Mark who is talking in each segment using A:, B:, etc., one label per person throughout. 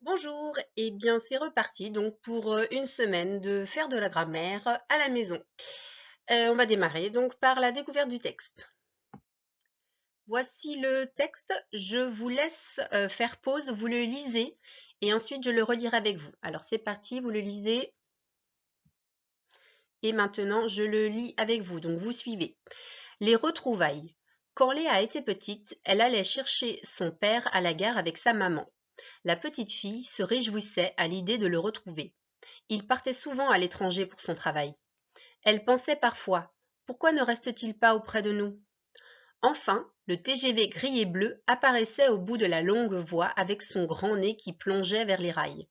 A: Bonjour, et bien c'est reparti donc pour une semaine de faire de la grammaire à la maison. On va démarrer donc par la découverte du texte. Voici le texte, je vous laisse faire pause, vous le lisez et ensuite je le relirai avec vous. Alors c'est parti, vous le lisez et maintenant je le lis avec vous, donc vous suivez. Les retrouvailles. Quand Léa était petite, elle allait chercher son père à la gare avec sa maman. La petite fille se réjouissait à l'idée de le retrouver. Il partait souvent à l'étranger pour son travail. Elle pensait parfois: pourquoi ne reste-t-il pas auprès de nous? Enfin, le TGV gris et bleu apparaissait au bout de la longue voie avec son grand nez qui plongeait vers les rails.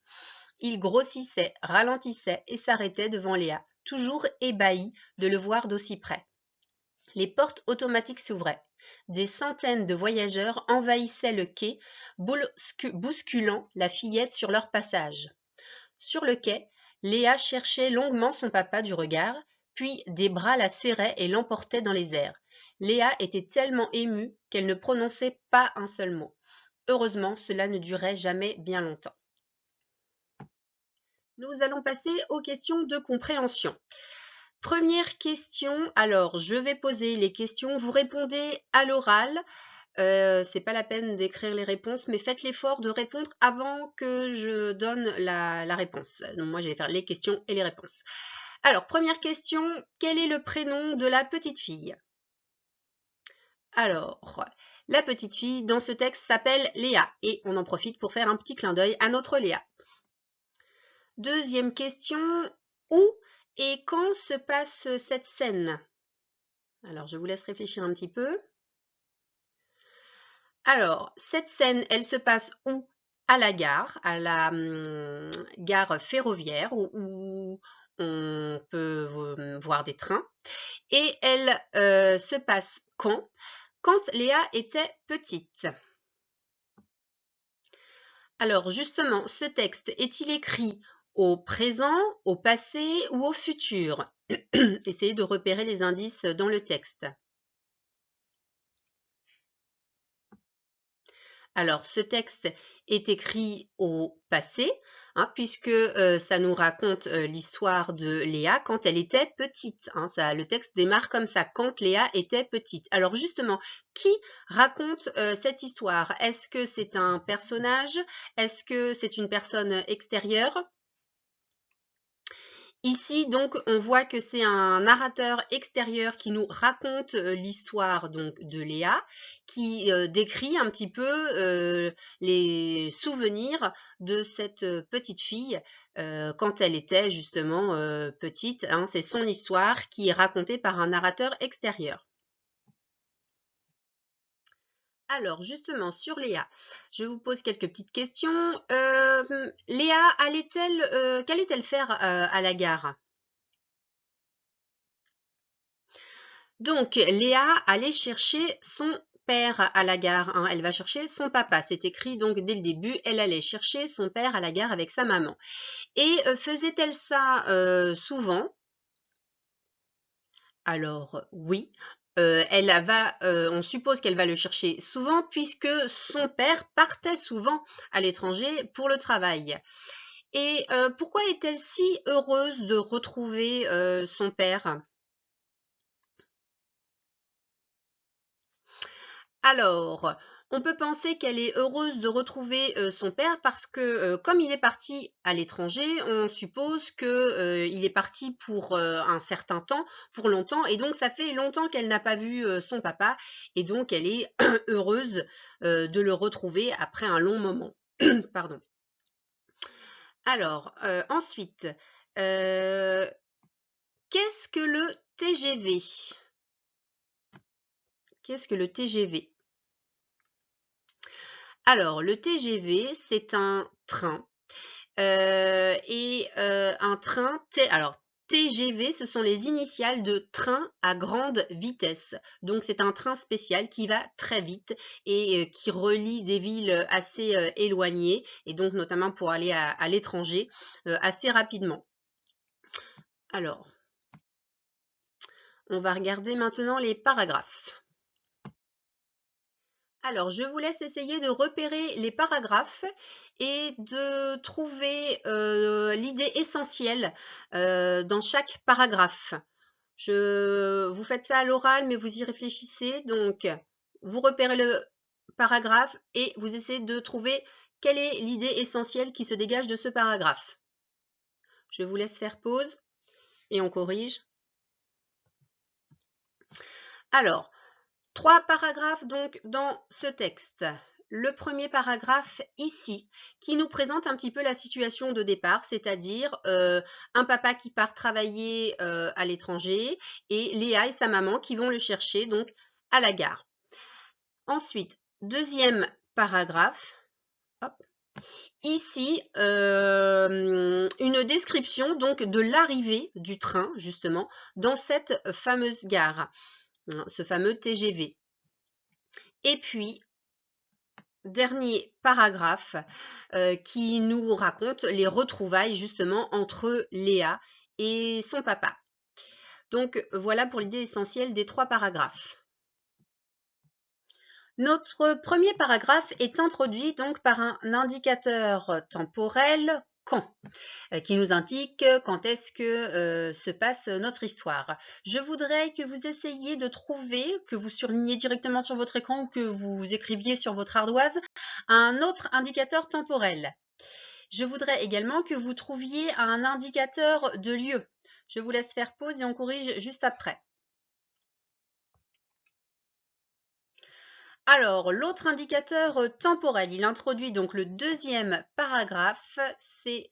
A: Il grossissait, ralentissait et s'arrêtait devant Léa, toujours ébahie de le voir d'aussi près. Les portes automatiques s'ouvraient. Des centaines de voyageurs envahissaient le quai, bousculant la fillette sur leur passage. Sur le quai, Léa cherchait longuement son papa du regard, puis des bras la serraient et l'emportaient dans les airs. Léa était tellement émue qu'elle ne prononçait pas un seul mot. Heureusement, cela ne durait jamais bien longtemps. Nous allons passer aux questions de compréhension. Première question, alors je vais poser les questions, vous répondez à l'oral. C'est pas la peine d'écrire les réponses, mais faites l'effort de répondre avant que je donne la réponse. Donc moi, je vais faire les questions et les réponses. Alors, première question, quel est le prénom de la petite fille? Alors, la petite fille dans ce texte s'appelle Léa et on en profite pour faire un petit clin d'œil à notre Léa. Deuxième question, où et quand se passe cette scène? Alors, je vous laisse réfléchir un petit peu. Alors, cette scène, elle se passe où? À la gare, à la gare ferroviaire où on peut voir des trains. Et elle se passe quand? Quand Léa était petite. Alors justement, ce texte est-il écrit au présent, au passé ou au futur? Essayez de repérer les indices dans le texte. Alors, ce texte est écrit au passé, puisque ça nous raconte l'histoire de Léa quand elle était petite. Le texte démarre comme ça, quand Léa était petite. Alors justement, qui raconte cette histoire? Est-ce que c'est un personnage? Est-ce que c'est une personne extérieure? Ici, donc, on voit que c'est un narrateur extérieur qui nous raconte l'histoire donc de Léa, qui décrit un petit peu les souvenirs de cette petite fille quand elle était justement petite. C'est son histoire qui est racontée par un narrateur extérieur. Alors, justement, sur Léa, je vous pose quelques petites questions. Léa, qu'allait-elle faire à la gare? Donc, Léa allait chercher son père à la gare. Elle va chercher son papa. C'est écrit donc dès le début, elle allait chercher son père à la gare avec sa maman. Et faisait-elle ça souvent? Alors oui. On suppose qu'elle va le chercher souvent puisque son père partait souvent à l'étranger pour le travail. Et pourquoi est-elle si heureuse de retrouver son père? Alors, on peut penser qu'elle est heureuse de retrouver son père parce que comme il est parti à l'étranger, on suppose qu'il est parti pour un certain temps, pour longtemps, et donc ça fait longtemps qu'elle n'a pas vu son papa, et donc elle est heureuse de le retrouver après un long moment. Pardon. Alors, ensuite, euh, qu'est-ce que le TGV? Qu'est-ce que le TGV? Alors, le TGV, c'est un train. Un train, alors TGV, ce sont les initiales de train à grande vitesse. Donc, c'est un train spécial qui va très vite et qui relie des villes assez éloignées, et donc notamment pour aller à l'étranger assez rapidement. Alors, on va regarder maintenant les paragraphes. Alors, je vous laisse essayer de repérer les paragraphes et de trouver l'idée essentielle dans chaque paragraphe. Vous faites ça à l'oral, mais vous y réfléchissez. Donc, vous repérez le paragraphe et vous essayez de trouver quelle est l'idée essentielle qui se dégage de ce paragraphe. Je vous laisse faire pause et on corrige. Alors, 3 paragraphes donc dans ce texte. Le premier paragraphe ici, qui nous présente un petit peu la situation de départ, c'est-à-dire un papa qui part travailler à l'étranger et Léa et sa maman qui vont le chercher donc à la gare. Ensuite, deuxième paragraphe, hop, ici une description donc de l'arrivée du train justement dans cette fameuse gare, ce fameux TGV. Et puis, dernier paragraphe qui nous raconte les retrouvailles justement entre Léa et son papa. Donc voilà pour l'idée essentielle des 3 paragraphes. Notre premier paragraphe est introduit donc par un indicateur temporel quand, qui nous indique quand est-ce que se passe notre histoire. Je voudrais que vous essayiez de trouver, que vous surligniez directement sur votre écran ou que vous écriviez sur votre ardoise, un autre indicateur temporel. Je voudrais également que vous trouviez un indicateur de lieu. Je vous laisse faire pause et on corrige juste après. Alors, l'autre indicateur temporel, il introduit donc le deuxième paragraphe, c'est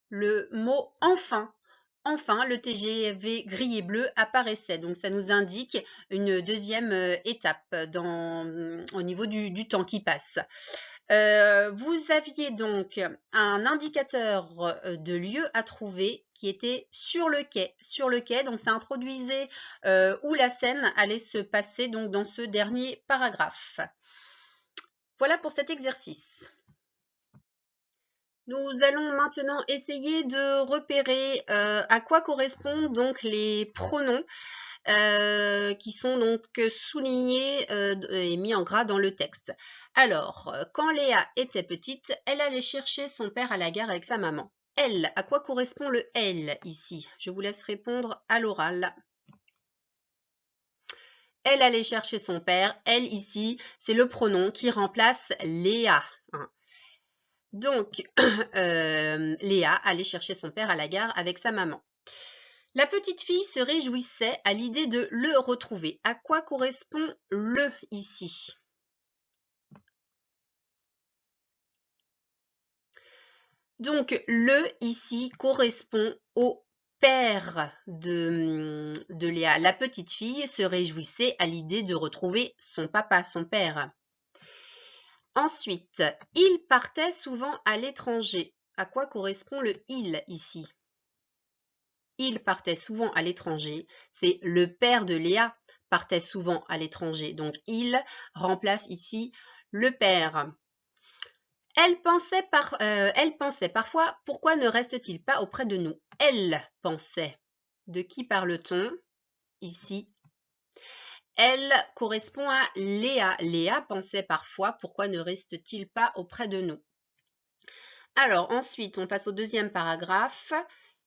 A: le mot enfin. Enfin, le TGV gris et bleu apparaissait. Donc, ça nous indique une deuxième étape au niveau du temps qui passe. Vous aviez donc un indicateur de lieu à trouver qui était sur le quai. Sur le quai, donc ça introduisait où la scène allait se passer donc dans ce dernier paragraphe. Voilà pour cet exercice. Nous allons maintenant essayer de repérer à quoi correspondent donc les pronoms qui sont donc soulignés et mis en gras dans le texte. Alors, quand Léa était petite, elle allait chercher son père à la gare avec sa maman. Elle, à quoi correspond le elle ici? Je vous laisse répondre à l'oral. Elle allait chercher son père. Elle ici, c'est le pronom qui remplace Léa. Donc, Léa allait chercher son père à la gare avec sa maman. La petite fille se réjouissait à l'idée de le retrouver. À quoi correspond le ici? Donc, le ici correspond au père de Léa. La petite fille se réjouissait à l'idée de retrouver son papa, son père. Ensuite, il partait souvent à l'étranger. À quoi correspond le il ici? Il partait souvent à l'étranger. C'est le père de Léa partait souvent à l'étranger. Donc, il remplace ici le père. Elle pensait parfois, pourquoi ne reste-t-il pas auprès de nous? Elle pensait. De qui parle-t-on ici? Elle correspond à Léa. Léa pensait parfois, pourquoi ne reste-t-il pas auprès de nous? Alors, ensuite, on passe au deuxième paragraphe.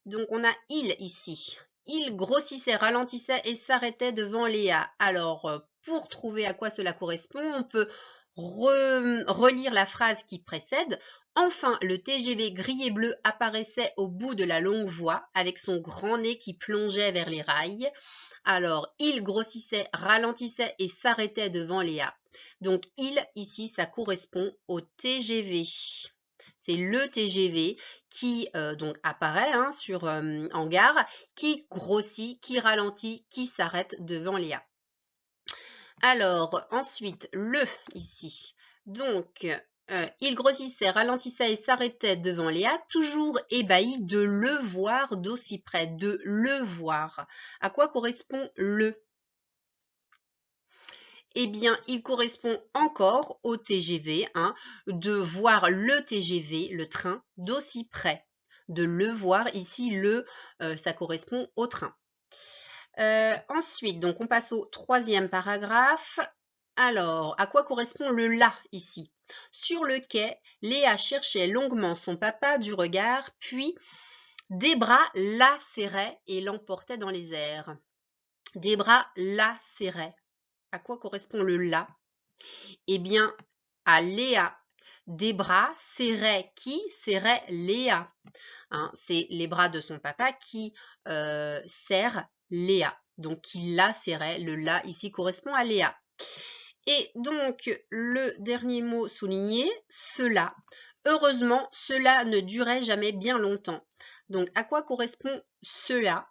A: Donc, on a il ici. Il grossissait, ralentissait et s'arrêtait devant Léa. Alors, pour trouver à quoi cela correspond, on peut relire la phrase qui précède. Enfin, le TGV gris et bleu apparaissait au bout de la longue voie avec son grand nez qui plongeait vers les rails. Alors, il grossissait, ralentissait et s'arrêtait devant Léa. Donc, il, ici, ça correspond au TGV. C'est le TGV qui donc apparaît en gare, qui grossit, qui ralentit, qui s'arrête devant Léa. Alors, ensuite, le ici. Donc, il grossissait, ralentissait et s'arrêtait devant Léa, toujours ébahi de le voir d'aussi près, de le voir. À quoi correspond le? Eh bien, il correspond encore au TGV, de voir le TGV, le train, d'aussi près. De le voir, ici, ça correspond au train. Ensuite, donc on passe au troisième paragraphe. Alors, à quoi correspond le là ici? Sur le quai, Léa cherchait longuement son papa du regard, puis des bras la serraient et l'emportaient dans les airs. Des bras la serraient. À quoi correspond le là? Eh bien, à Léa. Des bras serraient qui? Serraient Léa. Hein, c'est les bras de son papa qui serrent Léa. Donc, qui la serrait. Le la ici correspond à Léa. Et donc, le dernier mot souligné, cela. Heureusement, cela ne durait jamais bien longtemps. Donc, à quoi correspond cela?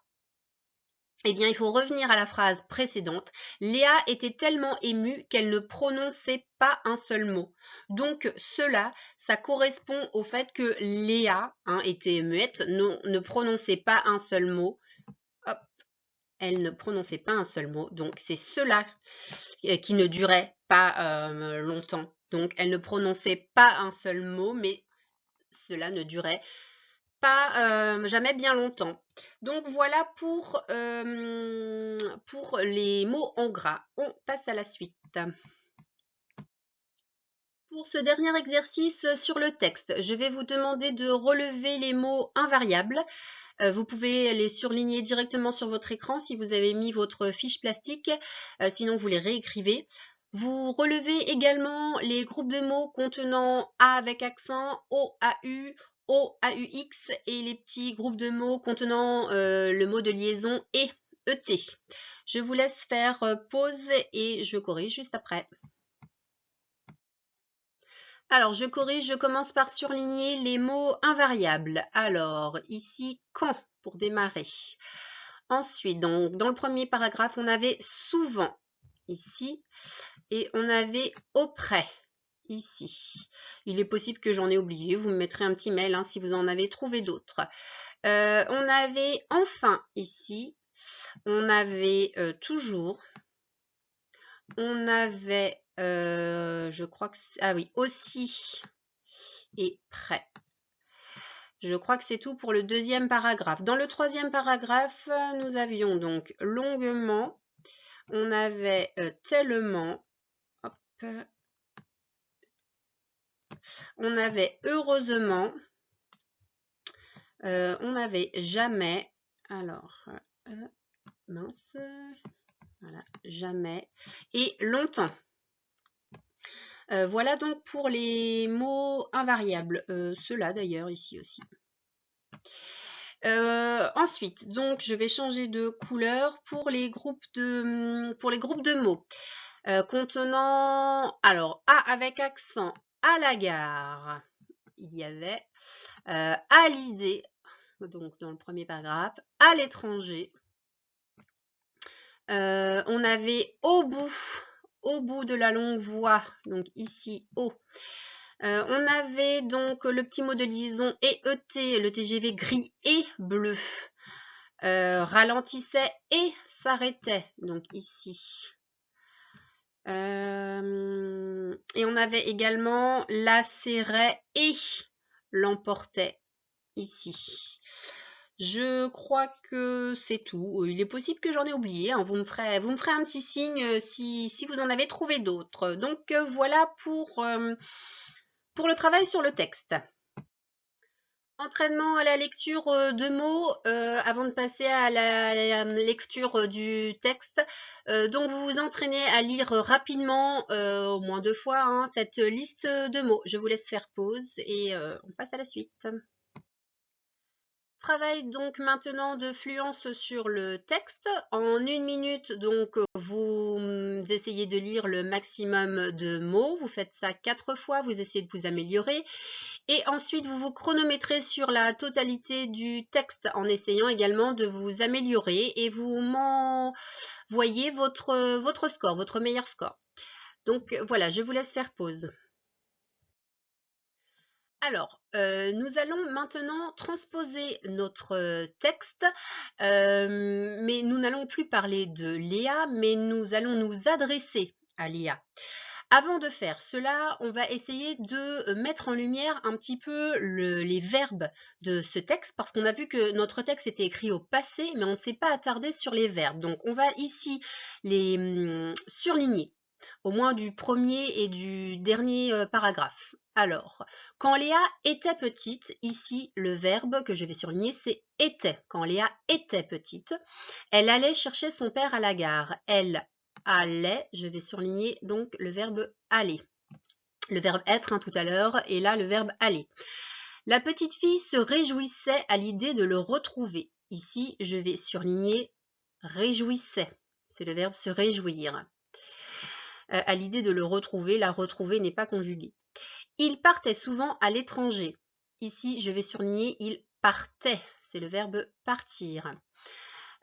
A: Eh bien, il faut revenir à la phrase précédente. Léa était tellement émue qu'elle ne prononçait pas un seul mot. Donc, cela, ça correspond au fait que Léa était muette, ne prononçait pas un seul mot. Hop, elle ne prononçait pas un seul mot. Donc, c'est cela qui ne durait pas longtemps. Donc, elle ne prononçait pas un seul mot, mais cela ne durait pas jamais bien longtemps. Donc voilà pour les mots en gras. On passe à la suite. Pour ce dernier exercice sur le texte, je vais vous demander de relever les mots invariables. Vous pouvez les surligner directement sur votre écran si vous avez mis votre fiche plastique, sinon vous les réécrivez. Vous relevez également les groupes de mots contenant A avec accent, O, AU, O, AUX et les petits groupes de mots contenant le mot de liaison et ET. Je vous laisse faire pause et je corrige juste après. Alors, je corrige, je commence par surligner les mots invariables. Alors, ici, quand, pour démarrer. Ensuite, donc, dans le premier paragraphe, on avait souvent, ici, et on avait auprès, ici. Il est possible que j'en ai oublié, vous me mettrez un petit mail si vous en avez trouvé d'autres. On avait enfin, ici, on avait toujours, on avait, je crois que ah oui, aussi et prêt. Je crois que c'est tout pour le deuxième paragraphe. Dans le troisième paragraphe, nous avions donc longuement, on avait tellement, hop, on avait heureusement, on avait jamais, alors, mince, voilà, jamais, et longtemps. Voilà donc pour les mots invariables, ceux-là d'ailleurs ici aussi. Ensuite, donc je vais changer de couleur pour les groupes de mots contenant, alors A avec accent, à la gare, il y avait à l'idée, donc dans le premier paragraphe, à l'étranger, on avait au bout de la longue voie, donc ici au. On avait donc le petit mot de liaison ET, le TGV gris et bleu. Ralentissait et s'arrêtait, donc ici. Et on avait également lacérait et l'emportait, ici. Je crois que c'est tout. Il est possible que j'en ai oublié. Vous me ferez un petit signe si vous en avez trouvé d'autres. Donc voilà pour le travail sur le texte. Entraînement à la lecture de mots avant de passer à la lecture du texte. Donc vous vous entraînez à lire rapidement, au moins 2 fois, cette liste de mots. Je vous laisse faire pause et on passe à la suite. Travail donc maintenant de fluence sur le texte. En 1 minute, donc vous essayez de lire le maximum de mots. Vous faites ça 4 fois, vous essayez de vous améliorer. Et ensuite, vous vous chronométrez sur la totalité du texte en essayant également de vous améliorer et vous m'envoyez votre score, votre meilleur score. Donc voilà, je vous laisse faire pause. Alors, nous allons maintenant transposer notre texte, mais nous n'allons plus parler de Léa, mais nous allons nous adresser à Léa. Avant de faire cela, on va essayer de mettre en lumière un petit peu les verbes de ce texte, parce qu'on a vu que notre texte était écrit au passé, mais on ne s'est pas attardé sur les verbes. Donc, on va ici les surligner. au moins du premier et du dernier paragraphe. Alors, quand Léa était petite, ici le verbe que je vais surligner c'est était. Quand Léa était petite, elle allait chercher son père à la gare. Elle allait, je vais surligner donc le verbe aller. Le verbe être tout à l'heure et là le verbe aller. La petite fille se réjouissait à l'idée de le retrouver. Ici, je vais surligner réjouissait. C'est le verbe se réjouir. À l'idée de le retrouver, la retrouver n'est pas conjuguée. Il partait souvent à l'étranger. Ici, je vais surligner il partait. C'est le verbe partir.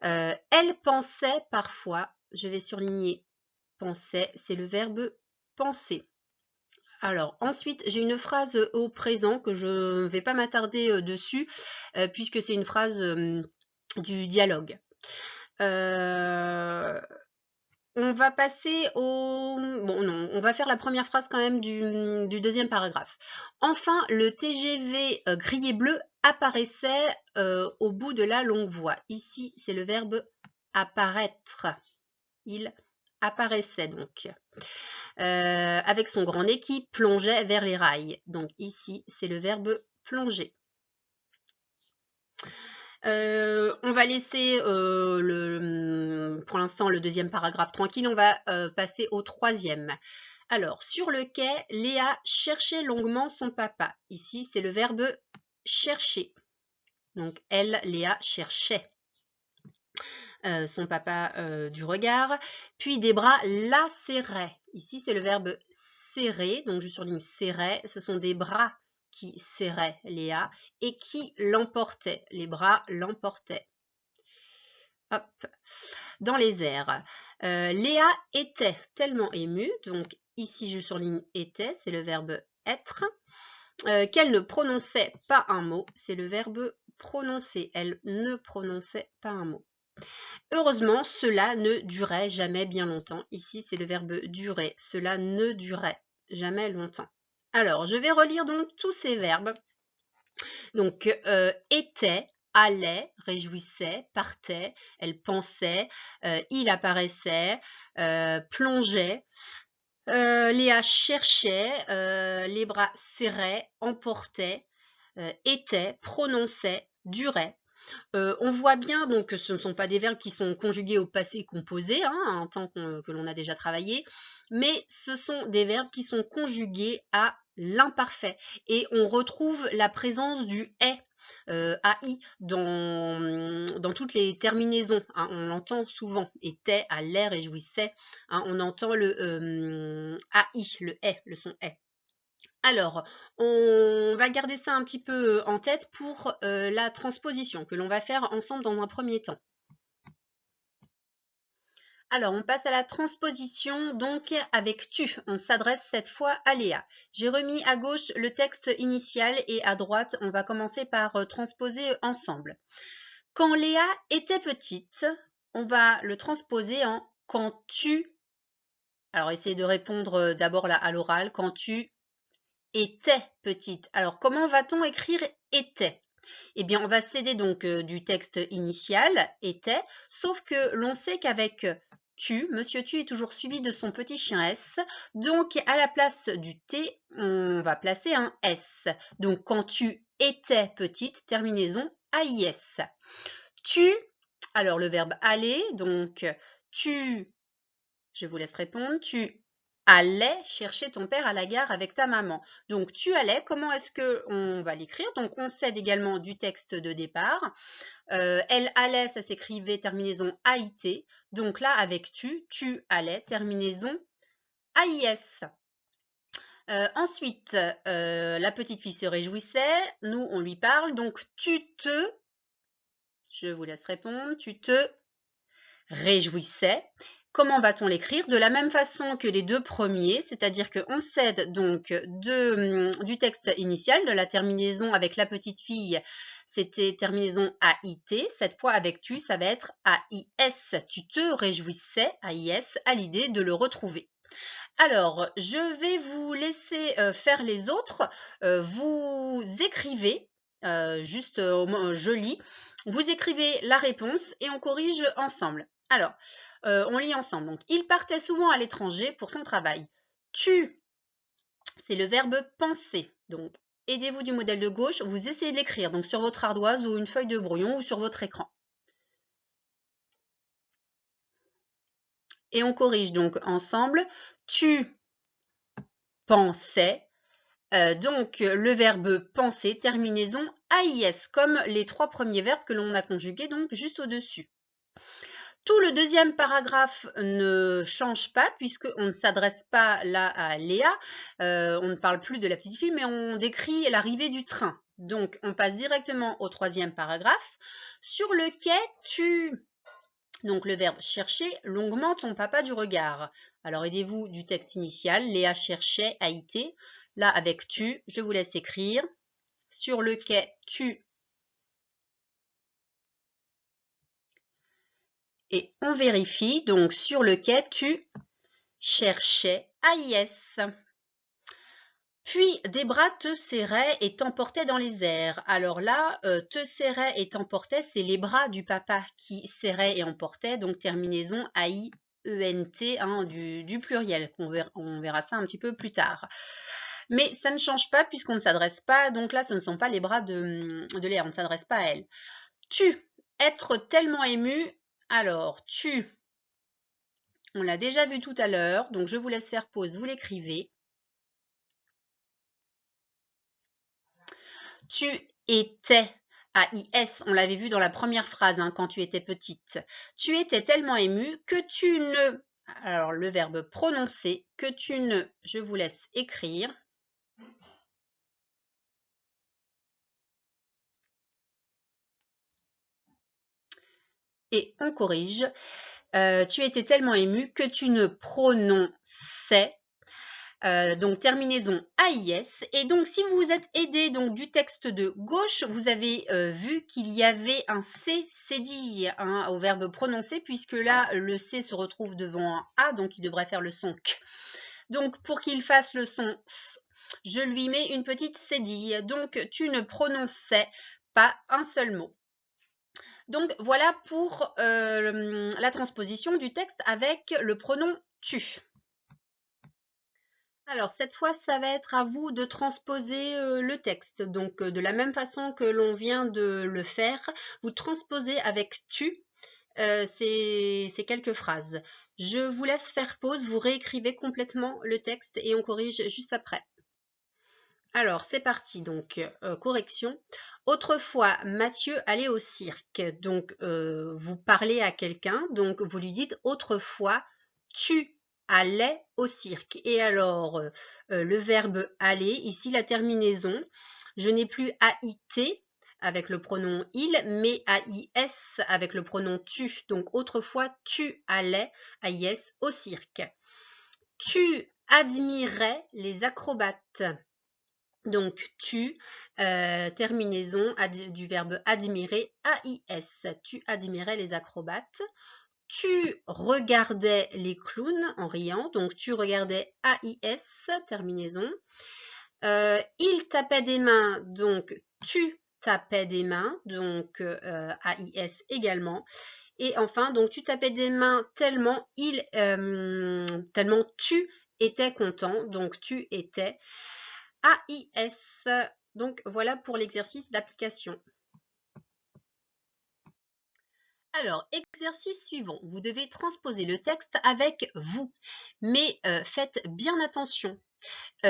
A: Elle pensait parfois. Je vais surligner pensait. C'est le verbe penser. Alors, ensuite, j'ai une phrase au présent que je ne vais pas m'attarder dessus, puisque c'est une phrase du dialogue. On va passer au... Bon, non, on va faire la première phrase quand même du deuxième paragraphe. Enfin, le TGV gris et bleu apparaissait au bout de la longue voie. Ici, c'est le verbe apparaître. Il apparaissait donc. Avec son grand nez qui plongeait vers les rails. Donc ici, c'est le verbe plonger. On va laisser pour l'instant le deuxième paragraphe tranquille. On va passer au troisième. Alors, sur le quai, Léa cherchait longuement son papa. Ici, c'est le verbe chercher. Donc, elle, Léa, cherchait son papa du regard. Puis des bras la serraient. Ici, c'est le verbe serrer. Donc, je surligne serrait. Ce sont des bras qui serraient Léa et qui l'emportaient. Les bras l'emportaient. Hop, dans les airs. Léa était tellement émue. Donc, ici, je surligne était. C'est le verbe être. Qu'elle ne prononçait pas un mot. C'est le verbe prononcer. Elle ne prononçait pas un mot. Heureusement, cela ne durait jamais bien longtemps. Ici, c'est le verbe durer. Cela ne durait jamais longtemps. Alors, je vais relire donc tous ces verbes. Donc, était, allait, réjouissait, partait, elle pensait, il apparaissait, plongeait, Léa cherchait, les bras serraient, emportait, était, prononçait, durait. On voit bien donc que ce ne sont pas des verbes qui sont conjugués au passé composé, un temps que l'on a déjà travaillé, mais ce sont des verbes qui sont conjugués à l'imparfait. Et on retrouve la présence du est, AI, dans toutes les terminaisons. On l'entend souvent. Était, allait, réjouissait. On entend le AI, le est, le son est. Alors, on va garder ça un petit peu en tête pour la transposition que l'on va faire ensemble dans un premier temps. Alors, on passe à la transposition, donc avec tu. On s'adresse cette fois à Léa. J'ai remis à gauche le texte initial et à droite, on va commencer par transposer ensemble. Quand Léa était petite, on va le transposer en quand tu. Alors, essayez de répondre d'abord là à l'oral. Quand tu était petite. Alors, comment va-t-on écrire était? Eh bien, on va s'aider donc du texte initial, était, sauf que l'on sait qu'avec tu, Monsieur Tu est toujours suivi de son petit chien S, donc à la place du T, on va placer un S. Donc, quand tu étais petite, terminaison AIS. Tu, alors le verbe aller, donc tu, je vous laisse répondre, tu allais chercher ton père à la gare avec ta maman. Donc, tu allais, comment est-ce qu'on va l'écrire? Donc, on s'aide également du texte de départ. Elle allait, ça s'écrivait terminaison AIT. Donc là, avec tu allais, terminaison AIS. Ensuite, la petite fille se réjouissait. Nous, on lui parle. Donc, je vous laisse répondre, tu te réjouissais. Comment va-t-on l'écrire? De la même façon que les deux premiers, c'est-à-dire qu'on s'aide donc du texte initial, de la terminaison avec la petite fille, c'était terminaison AIT. Cette fois avec tu, ça va être AIS. Tu te réjouissais, AIS, à l'idée de le retrouver. Alors, je vais vous laisser faire les autres. Vous écrivez, juste je lis, vous écrivez la réponse et on corrige ensemble. Alors, on lit ensemble. Donc, il partait souvent à l'étranger pour son travail. Tu, c'est le verbe penser. Donc, aidez-vous du modèle de gauche. Vous essayez de l'écrire donc sur votre ardoise ou une feuille de brouillon ou sur votre écran. Et on corrige donc ensemble. Tu pensais. Donc, le verbe penser, terminaison AIS, comme les 3 premiers verbes que l'on a conjugués donc juste au-dessus. Tout le deuxième paragraphe ne change pas puisqu'on ne s'adresse pas là à Léa, on ne parle plus de la petite fille, mais on décrit l'arrivée du train. Donc, on passe directement au 3e paragraphe. Sur le quai, tu... Donc, le verbe chercher longuement ton papa du regard. Alors, aidez-vous du texte initial. Léa cherchait, a été. Là, avec tu, je vous laisse écrire. Sur le quai, tu... Et on vérifie. Donc, sur le quai, tu cherchais AIS. Puis des bras te serraient et t'emportaient dans les airs. Alors là, te serraient et t'emportaient, c'est les bras du papa qui serraient et emportaient, donc terminaison AIENT, hein, du pluriel. On verra ça un petit peu plus tard. Mais ça ne change pas puisqu'on ne s'adresse pas, donc là ce ne sont pas les bras de Léa, on ne s'adresse pas à elle. Tu, être tellement ému, alors tu, on l'a déjà vu tout à l'heure, donc je vous laisse faire pause, vous l'écrivez. Tu étais, AIS, on l'avait vu dans la première phrase hein, quand tu étais petite. Tu étais tellement émue que tu ne, alors le verbe prononcer, que tu ne, je vous laisse écrire. Et on corrige. Tu étais tellement émue que tu ne prononçais. Donc terminaison AIS. Et donc si vous vous êtes aidé donc du texte de gauche, vous avez vu qu'il y avait un C cédille hein, au verbe prononcer, puisque là le C se retrouve devant un A, donc il devrait faire le son K. Donc pour qu'il fasse le son S, je lui mets une petite cédille. Donc tu ne prononçais pas un seul mot. Donc voilà pour la transposition du texte avec le pronom tu. Alors cette fois, ça va être à vous de transposer le texte. Donc de la même façon que l'on vient de le faire, vous transposez avec tu ces quelques phrases. Je vous laisse faire pause, vous réécrivez complètement le texte et on corrige juste après. Alors c'est parti, donc correction. Autrefois, Mathieu allait au cirque. Donc vous parlez à quelqu'un, donc vous lui dites autrefois, tu allais au cirque. Et alors, le verbe aller, ici la terminaison, je n'ai plus AIT avec le pronom il, mais AIS avec le pronom tu. Donc autrefois, tu allais, AIS, au cirque. Tu admirais les acrobates. Donc tu, terminaison du verbe admirer, AIS. Tu admirais les acrobates. Tu regardais les clowns en riant, donc tu regardais AIS, terminaison. Il tapait des mains, donc tu tapais des mains, donc AIS également. Et enfin, donc tu tapais des mains tellement tellement tu étais content, donc tu étais AIS. Donc voilà pour l'exercice d'application. Alors, exercice suivant, vous devez transposer le texte avec vous, mais faites bien attention. Vous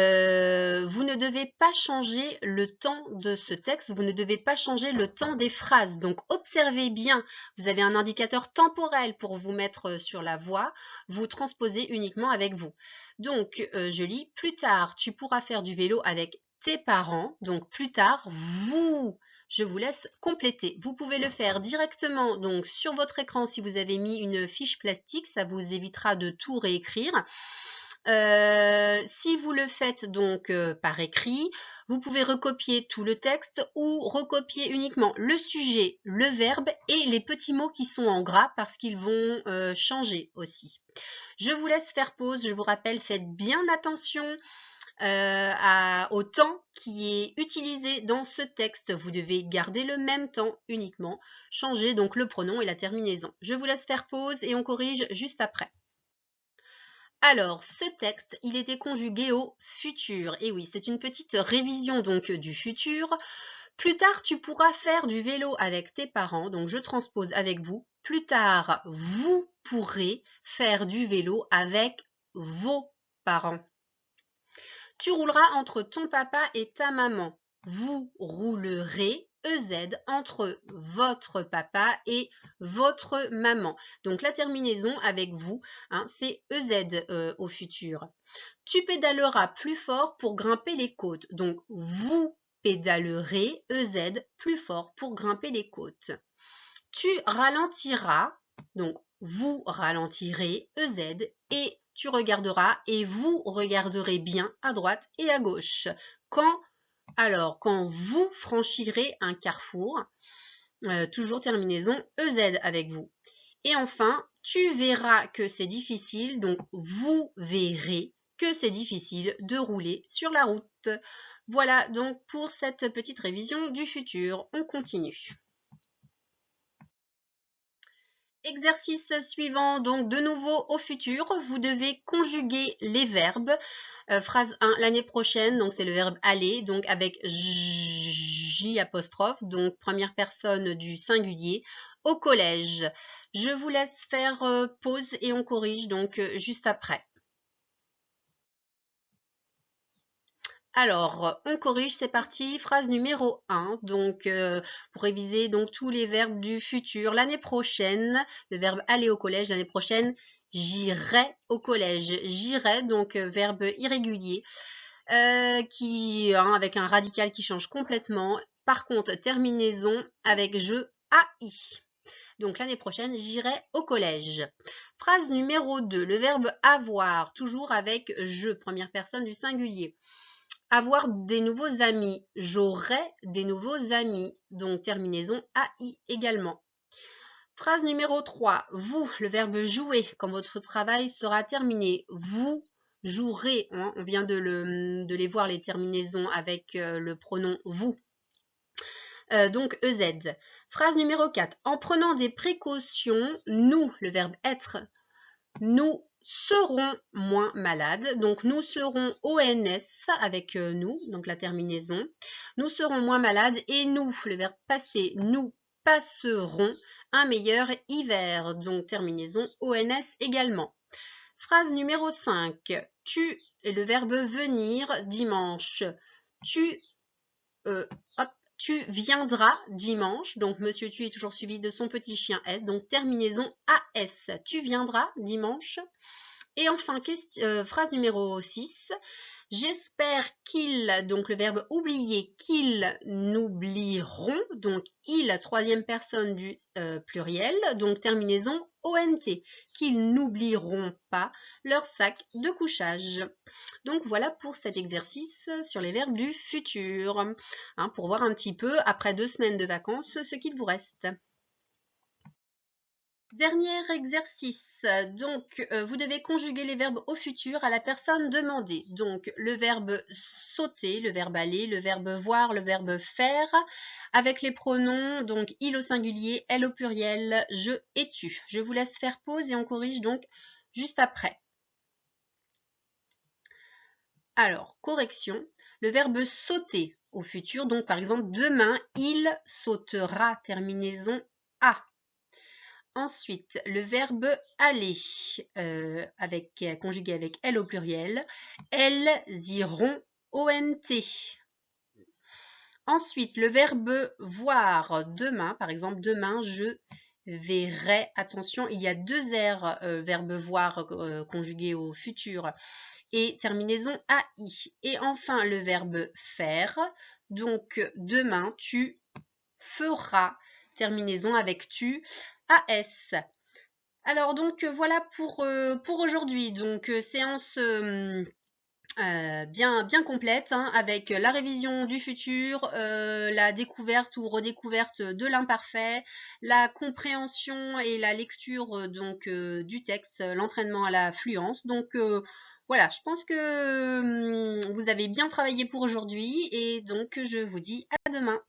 A: ne devez pas changer le temps de ce texte, vous ne devez pas changer le temps des phrases. Donc, observez bien, vous avez un indicateur temporel pour vous mettre sur la voie, vous transposez uniquement avec vous. Donc, je lis, plus tard, tu pourras faire du vélo avec tes parents. Donc, plus tard, vous... Je vous laisse compléter. Vous pouvez le faire directement donc sur votre écran si vous avez mis une fiche plastique, ça vous évitera de tout réécrire. Si vous le faites donc par écrit, vous pouvez recopier tout le texte ou recopier uniquement le sujet, le verbe et les petits mots qui sont en gras parce qu'ils vont changer aussi. Je vous laisse faire pause. Je vous rappelle, faites bien attention au temps qui est utilisé dans ce texte. Vous devez garder le même temps uniquement, changer donc le pronom et la terminaison. Je vous laisse faire pause et on corrige juste après. Alors, ce texte, il était conjugué au futur. Et oui, c'est une petite révision donc du futur. Plus tard, tu pourras faire du vélo avec tes parents. Donc, je transpose avec vous. Plus tard, vous pourrez faire du vélo avec vos parents. Tu rouleras entre ton papa et ta maman. Vous roulerez EZ entre votre papa et votre maman. Donc la terminaison avec vous, hein, c'est EZ au futur. Tu pédaleras plus fort pour grimper les côtes. Donc vous pédalerez EZ plus fort pour grimper les côtes. Tu ralentiras, donc vous ralentirez EZ et tu regarderas et vous regarderez bien à droite et à gauche. Quand vous franchirez un carrefour, toujours terminaison EZ avec vous. Et enfin, tu verras que c'est difficile, donc vous verrez que c'est difficile de rouler sur la route. Voilà donc pour cette petite révision du futur. On continue. Exercice suivant, donc de nouveau au futur, vous devez conjuguer les verbes. Phrase 1, l'année prochaine, donc c'est le verbe aller, donc avec J apostrophe, donc première personne du singulier, au collège. Je vous laisse faire pause et on corrige donc juste après. Alors, on corrige, c'est parti. Phrase numéro 1. Donc, pour réviser donc tous les verbes du futur. L'année prochaine, le verbe aller au collège. L'année prochaine, j'irai au collège. J'irai, donc verbe irrégulier, avec un radical qui change complètement. Par contre, terminaison avec je, AI. Donc, l'année prochaine, j'irai au collège. Phrase numéro 2. Le verbe avoir, toujours avec je, première personne du singulier. Avoir des nouveaux amis. J'aurai des nouveaux amis. Donc, terminaison AI également. Phrase numéro 3. Vous, le verbe jouer, quand votre travail sera terminé. Vous jouerez. Hein, on vient de les voir, les terminaisons avec le pronom vous. Donc, EZ. Phrase numéro 4. En prenant des précautions, nous, le verbe être, nous serons moins malades. Donc, nous serons ONS avec nous, donc la terminaison. Nous serons moins malades et nous, le verbe passer, nous passerons un meilleur hiver. Donc, terminaison ONS également. Phrase numéro 5. Tu est le verbe venir dimanche. Tu viendras dimanche. Donc, monsieur tu est toujours suivi de son petit chien S. Donc, terminaison AS. Tu viendras dimanche. Et enfin, phrase numéro 6. J'espère qu'ils, donc le verbe oublier, qu'ils n'oublieront, donc il, troisième personne du pluriel, donc terminaison ONT, qu'ils n'oublieront pas leur sac de couchage. Donc voilà pour cet exercice sur les verbes du futur, hein, pour voir un petit peu, après 2 semaines de vacances, ce qu'il vous reste. Dernier exercice, donc vous devez conjuguer les verbes au futur à la personne demandée. Donc le verbe sauter, le verbe aller, le verbe voir, le verbe faire, avec les pronoms, donc il au singulier, elle au pluriel, je et tu. Je vous laisse faire pause et on corrige donc juste après. Alors, correction, le verbe sauter au futur, donc par exemple demain, il sautera, terminaison A. Ensuite, le verbe aller, conjugué avec elle au pluriel. Elles iront ONT. Ensuite, le verbe voir demain. Par exemple, demain, je verrai. Attention, il y a 2 R, verbe voir conjugué au futur et terminaison AI. Et enfin, le verbe faire. Donc, demain, tu feras. Terminaison avec tu. AS. Alors donc voilà pour aujourd'hui. Donc séance bien complète, hein, avec la révision du futur, la découverte ou redécouverte de l'imparfait, la compréhension et la lecture donc du texte, l'entraînement à la fluence. Donc Voilà, je pense que vous avez bien travaillé pour aujourd'hui et donc je vous dis à demain.